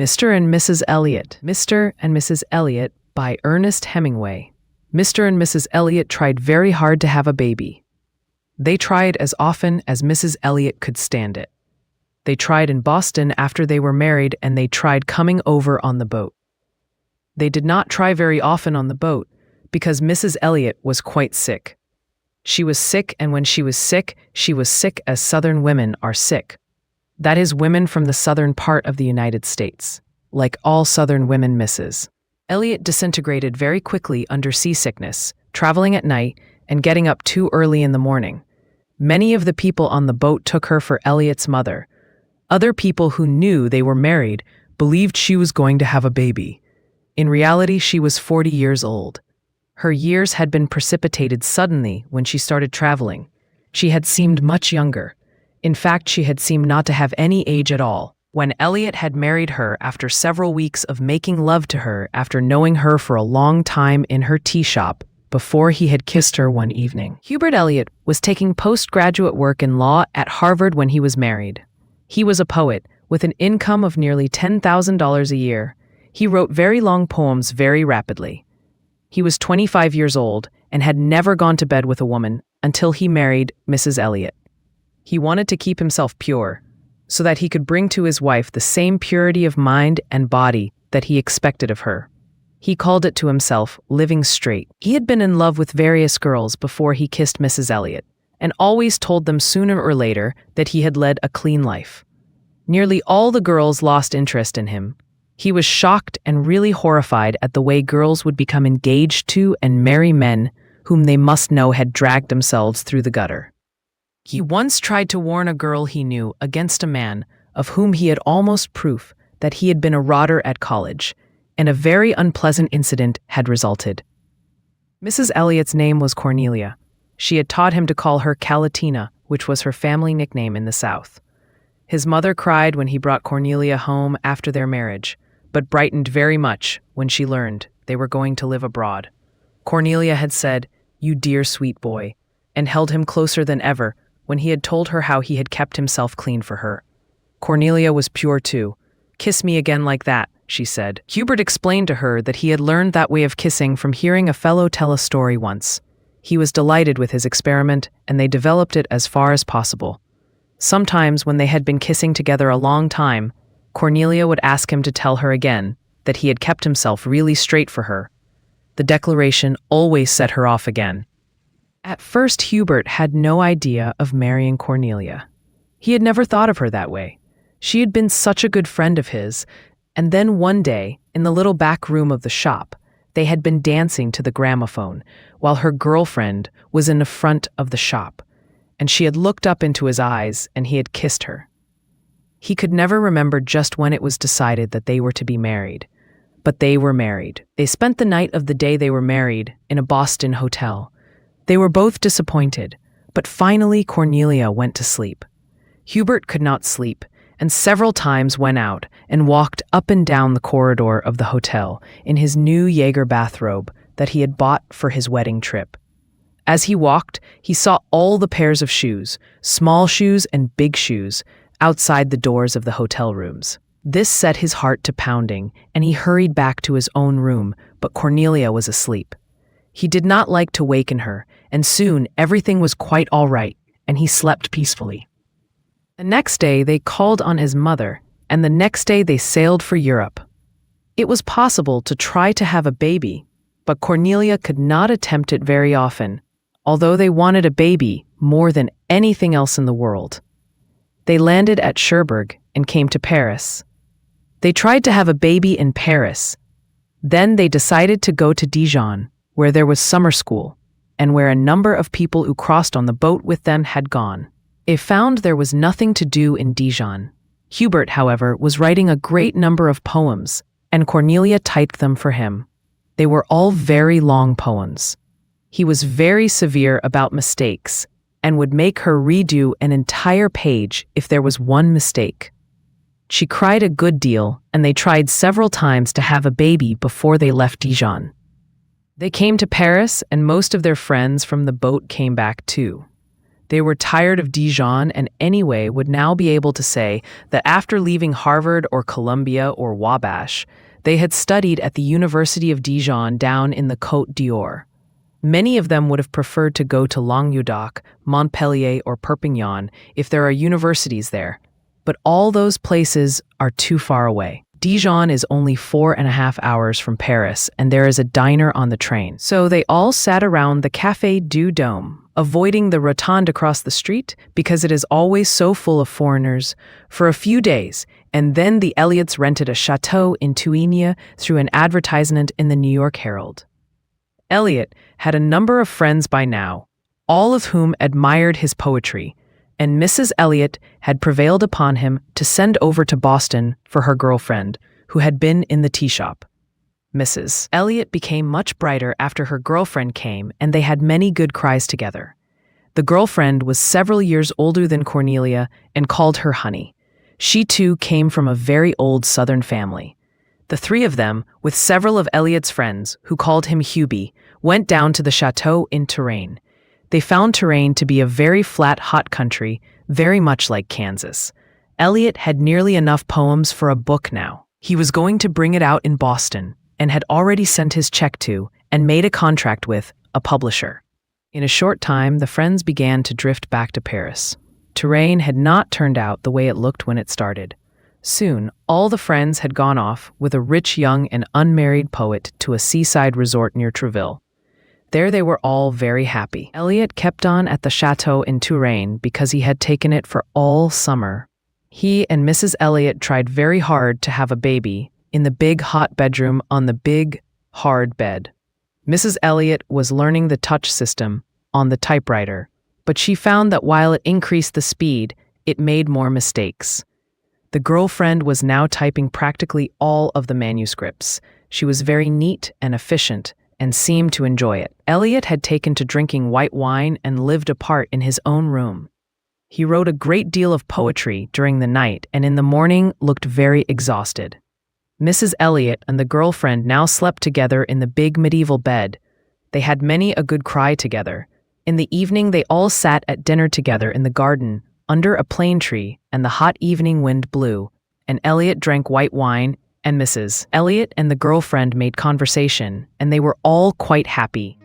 Mr. and Mrs. Elliott. Mr. and Mrs. Elliott by Ernest Hemingway. Mr. and Mrs. Elliott tried very hard to have a baby. They tried as often as Mrs. Elliott could stand it. They tried in Boston after they were married, and they tried coming over on the boat. They did not try very often on the boat because Mrs. Elliott was quite sick. She was sick, and when she was sick as Southern women are sick. That is, women from the southern part of the United States. Like all Southern women, Mrs. Elliott disintegrated very quickly under seasickness, traveling at night and getting up too early in the morning. Many of the people on the boat took her for Elliott's mother. Other people who knew they were married believed she was going to have a baby. In reality, she was 40 years old. Her years had been precipitated suddenly when she started traveling. She had seemed much younger. In fact, she had seemed not to have any age at all. When Elliott had married her after several weeks of making love to her after knowing her for a long time in her tea shop, before he had kissed her one evening. Hubert Elliott was taking postgraduate work in law at Harvard when he was married. He was a poet with an income of nearly $10,000 a year. He wrote very long poems very rapidly. He was 25 years old and had never gone to bed with a woman until he married Mrs. Elliott. He wanted to keep himself pure so that he could bring to his wife the same purity of mind and body that he expected of her. He called it to himself living straight. He had been in love with various girls before he kissed Mrs. Elliott, and always told them sooner or later that he had led a clean life. Nearly all the girls lost interest in him. He was shocked and really horrified at the way girls would become engaged to and marry men whom they must know had dragged themselves through the gutter. He once tried to warn a girl he knew against a man of whom he had almost proof that he had been a rotter at college, and a very unpleasant incident had resulted. Mrs. Elliott's name was Cornelia. She had taught him to call her Calatina, which was her family nickname in the South. His mother cried when he brought Cornelia home after their marriage, but brightened very much when she learned they were going to live abroad. Cornelia had said, "You dear sweet boy," and held him closer than ever when he had told her how he had kept himself clean for her. Cornelia was pure too. "Kiss me again like that," she said. Hubert explained to her that he had learned that way of kissing from hearing a fellow tell a story once. He was delighted with his experiment, and they developed it as far as possible. Sometimes, when they had been kissing together a long time, Cornelia would ask him to tell her again that he had kept himself really straight for her. The declaration always set her off again. At first, Hubert had no idea of marrying Cornelia. He had never thought of her that way. She had been such a good friend of his, and then one day, in the little back room of the shop, they had been dancing to the gramophone, while her girlfriend was in the front of the shop, and she had looked up into his eyes, and he had kissed her. He could never remember just when it was decided that they were to be married, but they were married. They spent the night of the day they were married in a Boston hotel. They were both disappointed, but finally Cornelia went to sleep. Hubert could not sleep, and several times went out and walked up and down the corridor of the hotel in his new Jaeger bathrobe that he had bought for his wedding trip. As he walked, he saw all the pairs of shoes, small shoes and big shoes, outside the doors of the hotel rooms. This set his heart to pounding, and he hurried back to his own room, but Cornelia was asleep. He did not like to waken her, and soon everything was quite all right, and he slept peacefully. The next day they called on his mother, and the next day they sailed for Europe. It was possible to try to have a baby, but Cornelia could not attempt it very often, although they wanted a baby more than anything else in the world. They landed at Cherbourg and came to Paris. They tried to have a baby in Paris. Then they decided to go to Dijon, where there was summer school, and where a number of people who crossed on the boat with them had gone. They found there was nothing to do in Dijon. Hubert, however, was writing a great number of poems, and Cornelia typed them for him. They were all very long poems. He was very severe about mistakes, and would make her redo an entire page if there was one mistake. She cried a good deal, and they tried several times to have a baby before they left Dijon. They came to Paris, and most of their friends from the boat came back too. They were tired of Dijon and anyway would now be able to say that after leaving Harvard or Columbia or Wabash, they had studied at the University of Dijon down in the Côte d'Or. Many of them would have preferred to go to Languedoc, Montpellier, or Perpignan if there are universities there, but all those places are too far away. Dijon is only 4.5 hours from Paris, and there is a diner on the train. So they all sat around the Café du Dôme, avoiding the rotund across the street because it is always so full of foreigners, for a few days, and then the Elliotts rented a chateau in Thuinia through an advertisement in the New York Herald. Elliott had a number of friends by now, all of whom admired his poetry, and Mrs. Elliott had prevailed upon him to send over to Boston for her girlfriend, who had been in the tea shop. Mrs. Elliott became much brighter after her girlfriend came, and they had many good cries together. The girlfriend was several years older than Cornelia and called her Honey. She too came from a very old Southern family. The three of them, with several of Elliott's friends, who called him Hubie, went down to the chateau in Touraine. They found Touraine to be a very flat, hot country, very much like Kansas. Elliott had nearly enough poems for a book now. He was going to bring it out in Boston, and had already sent his check to, and made a contract with, a publisher. In a short time, the friends began to drift back to Paris. Touraine had not turned out the way it looked when it started. Soon, all the friends had gone off with a rich young and unmarried poet to a seaside resort near Trouville. There they were all very happy. Elliott kept on at the chateau in Touraine because he had taken it for all summer. He and Mrs. Elliott tried very hard to have a baby in the big hot bedroom on the big, hard bed. Mrs. Elliott was learning the touch system on the typewriter, but she found that while it increased the speed, it made more mistakes. The girlfriend was now typing practically all of the manuscripts. She was very neat and efficient and seemed to enjoy it. Elliott had taken to drinking white wine and lived apart in his own room. He wrote a great deal of poetry during the night and in the morning looked very exhausted. Mrs. Elliott and the girlfriend now slept together in the big medieval bed. They had many a good cry together. In the evening they all sat at dinner together in the garden, under a plane tree, and the hot evening wind blew, and Elliott drank white wine, and Mrs. Elliott and the girlfriend made conversation, and they were all quite happy.